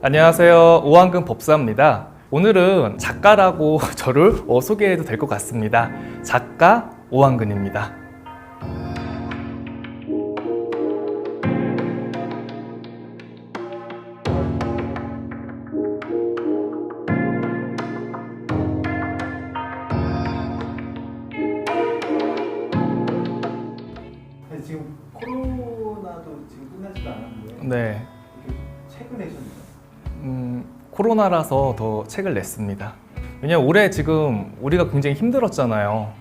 안녕하세요. 오한근 법사입니다. 오늘은 작가라고 저를 소개해도 될 것 같습니다. 작가 오한근입니다. 지금 코로나도 지금 끝나지도 않았는데 네. 이렇게 책을 내셨나요? 코로나라서 더 책을 냈습니다. 왜냐면 올해 지금 우리가 굉장히 힘들었잖아요.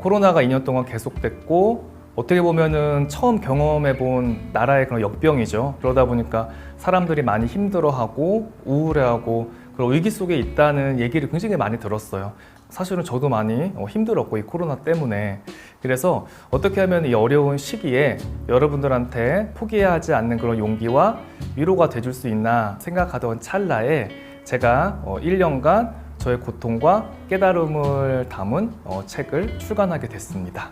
코로나가 2년 동안 계속됐고 어떻게 보면은 처음 경험해본 나라의 그런 역병이죠. 그러다 보니까 사람들이 많이 힘들어하고 우울해하고 그런 위기 속에 있다는 얘기를 굉장히 많이 들었어요. 사실은 저도 많이 힘들었고 이 코로나 때문에. 그래서 어떻게 하면 이 어려운 시기에 여러분들한테 포기하지 않는 그런 용기와 위로가 돼줄 수 있나 생각하던 찰나에 제가 1년간 저의 고통과 깨달음을 담은 책을 출간하게 됐습니다.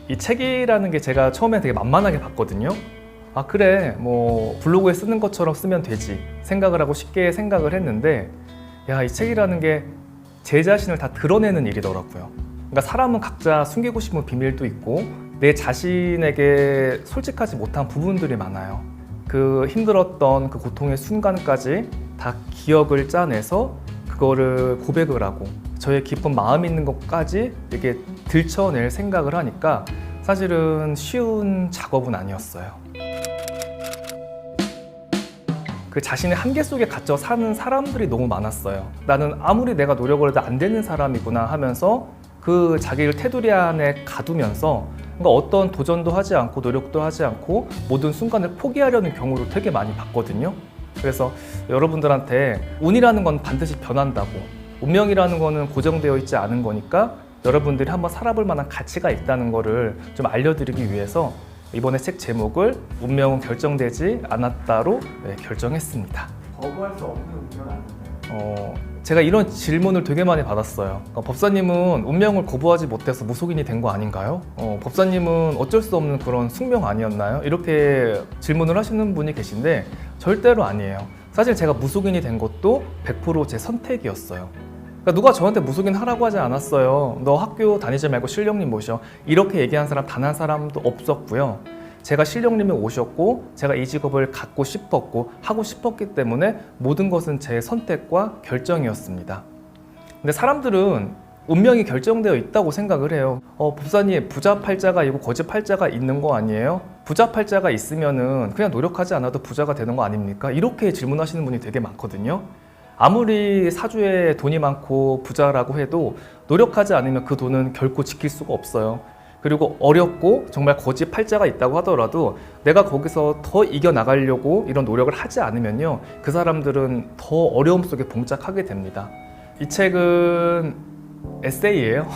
이 책이라는 게 제가 처음에 되게 만만하게 봤거든요. 아 그래 뭐 블로그에 쓰는 것처럼 쓰면 되지 생각을 하고 쉽게 생각을 했는데 야, 이 책이라는 게 제 자신을 다 드러내는 일이더라고요. 그러니까 사람은 각자 숨기고 싶은 비밀도 있고 내 자신에게 솔직하지 못한 부분들이 많아요. 그 힘들었던 그 고통의 순간까지 다 기억을 짜내서 그거를 고백을 하고 저의 깊은 마음 있는 것까지 이렇게 들춰낼 생각을 하니까 사실은 쉬운 작업은 아니었어요. 그 자신의 한계 속에 갇혀 사는 사람들이 너무 많았어요. 나는 아무리 내가 노력을 해도 안 되는 사람이구나 하면서 그 자기를 테두리 안에 가두면서 그러니까 어떤 도전도 하지 않고 노력도 하지 않고 모든 순간을 포기하려는 경우를 되게 많이 봤거든요. 그래서 여러분들한테 운이라는 건 반드시 변한다고, 운명이라는 거는 고정되어 있지 않은 거니까 여러분들이 한번 살아볼 만한 가치가 있다는 거를 좀 알려드리기 위해서 이번에 책 제목을 운명은 결정되지 않았다로 결정했습니다. 거부할 수 없는 운명 아닌가요? 제가 이런 질문을 되게 많이 받았어요. 법사님은 운명을 거부하지 못해서 무속인이 된 거 아닌가요? 법사님은 어쩔 수 없는 그런 숙명 아니었나요? 이렇게 질문을 하시는 분이 계신데 절대로 아니에요. 사실 제가 무속인이 된 것도 100% 제 선택이었어요. 그러니까 누가 저한테 무속인 하라고 하지 않았어요. 너 학교 다니지 말고 신령님 모셔. 이렇게 얘기한 사람 단 한 사람도 없었고요. 제가 신령님이 오셨고 제가 이 직업을 갖고 싶었고 하고 싶었기 때문에 모든 것은 제 선택과 결정이었습니다. 근데 사람들은 운명이 결정되어 있다고 생각을 해요. 법사님 부자 팔자가 있고 거지 팔자가 있는 거 아니에요? 부자 팔자가 있으면은 그냥 노력하지 않아도 부자가 되는 거 아닙니까? 이렇게 질문하시는 분이 되게 많거든요. 아무리 사주에 돈이 많고 부자라고 해도 노력하지 않으면 그 돈은 결코 지킬 수가 없어요. 그리고 어렵고 정말 거지 팔자가 있다고 하더라도 내가 거기서 더 이겨나가려고 이런 노력을 하지 않으면요, 그 사람들은 더 어려움 속에 봉착하게 됩니다. 이 책은 에세이예요.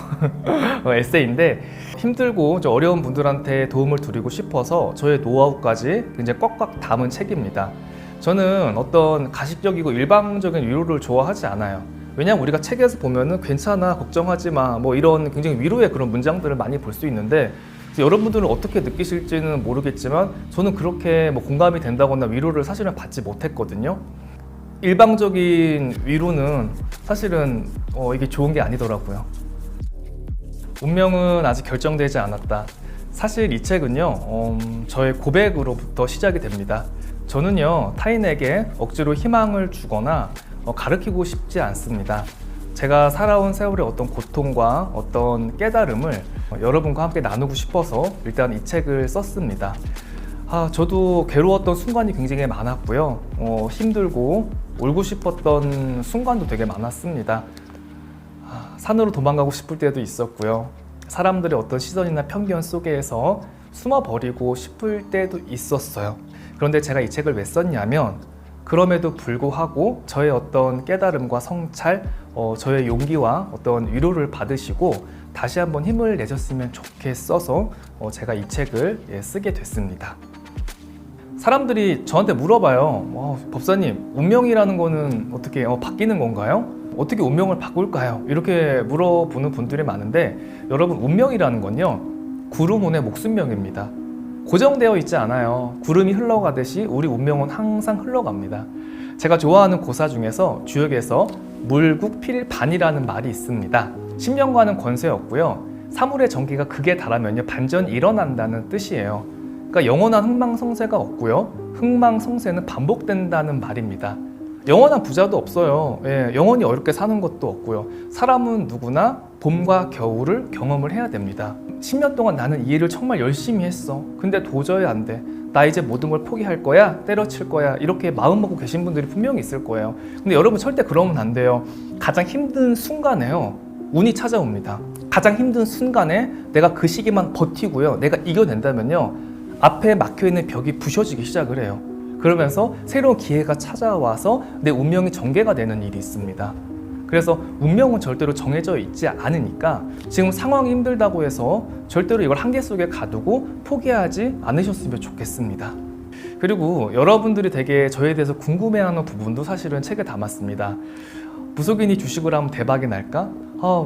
에세이인데 힘들고 좀 어려운 분들한테 도움을 드리고 싶어서 저의 노하우까지 굉장히 꽉꽉 담은 책입니다. 저는 어떤 가식적이고 일방적인 위로를 좋아하지 않아요. 왜냐하면 우리가 책에서 보면은 괜찮아, 걱정하지 마, 뭐 이런 굉장히 위로의 그런 문장들을 많이 볼 수 있는데 여러분들은 어떻게 느끼실지는 모르겠지만 저는 그렇게 뭐 공감이 된다거나 위로를 사실은 받지 못했거든요. 일방적인 위로는 사실은 이게 좋은 게 아니더라고요. 운명은 아직 결정되지 않았다. 사실 이 책은요, 저의 고백으로부터 시작이 됩니다. 저는요, 타인에게 억지로 희망을 주거나 가르치고 싶지 않습니다. 제가 살아온 세월의 어떤 고통과 어떤 깨달음을 여러분과 함께 나누고 싶어서 일단 이 책을 썼습니다. 저도 괴로웠던 순간이 굉장히 많았고요. 힘들고 울고 싶었던 순간도 되게 많았습니다. 산으로 도망가고 싶을 때도 있었고요. 사람들의 어떤 시선이나 편견 속에서 숨어버리고 싶을 때도 있었어요. 그런데 제가 이 책을 왜 썼냐면 그럼에도 불구하고 저의 어떤 깨달음과 성찰, 저의 용기와 어떤 위로를 받으시고 다시 한번 힘을 내셨으면 좋겠어서 제가 이 책을 쓰게 됐습니다. 사람들이 저한테 물어봐요. 법사님, 운명이라는 거는 어떻게 바뀌는 건가요? 어떻게 운명을 바꿀까요? 이렇게 물어보는 분들이 많은데 여러분, 운명이라는 건요, 구름운의 목숨명입니다. 고정되어 있지 않아요. 구름이 흘러가듯이 우리 운명은 항상 흘러갑니다. 제가 좋아하는 고사 중에서 주역에서 물국 필반이라는 말이 있습니다. 10년간은 권세였고요. 사물의 전기가 극에 달하면요 반전이 일어난다는 뜻이에요. 그러니까 영원한 흥망성쇠가 없고요. 흥망성쇠는 반복된다는 말입니다. 영원한 부자도 없어요. 예, 영원히 어렵게 사는 것도 없고요. 사람은 누구나 봄과 겨울을 경험을 해야 됩니다. 10년 동안 나는 이 일을 정말 열심히 했어. 근데 도저히 안 돼. 나 이제 모든 걸 포기할 거야, 때려칠 거야, 이렇게 마음먹고 계신 분들이 분명히 있을 거예요. 근데 여러분 절대 그러면 안 돼요. 가장 힘든 순간에요, 운이 찾아옵니다. 가장 힘든 순간에 내가 그 시기만 버티고요, 내가 이겨낸다면요, 앞에 막혀있는 벽이 부셔지기 시작을 해요. 그러면서 새로운 기회가 찾아와서 내 운명이 전개가 되는 일이 있습니다. 그래서 운명은 절대로 정해져 있지 않으니까 지금 상황이 힘들다고 해서 절대로 이걸 한계 속에 가두고 포기하지 않으셨으면 좋겠습니다. 그리고 여러분들이 되게 저에 대해서 궁금해하는 부분도 사실은 책에 담았습니다. 무속인이 주식을 하면 대박이 날까?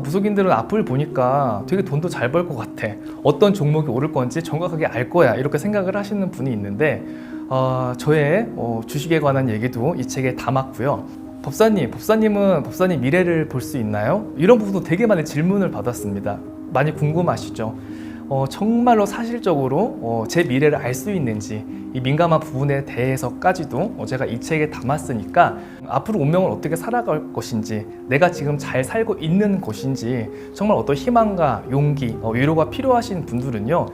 무속인들은 앞을 보니까 되게 돈도 잘 벌 것 같아. 어떤 종목이 오를 건지 정확하게 알 거야. 이렇게 생각을 하시는 분이 있는데 저의 주식에 관한 얘기도 이 책에 담았고요. 법사님은 법사님 미래를 볼 수 있나요? 이런 부분도 되게 많은 질문을 받았습니다. 많이 궁금하시죠? 정말로 사실적으로 제 미래를 알 수 있는지 이 민감한 부분에 대해서까지도 제가 이 책에 담았으니까 앞으로 운명을 어떻게 살아갈 것인지, 내가 지금 잘 살고 있는 것인지, 정말 어떤 희망과 용기, 위로가 필요하신 분들은요,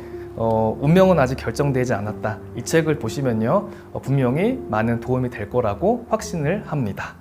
운명은 아직 결정되지 않았다. 이 책을 보시면요, 분명히 많은 도움이 될 거라고 확신을 합니다.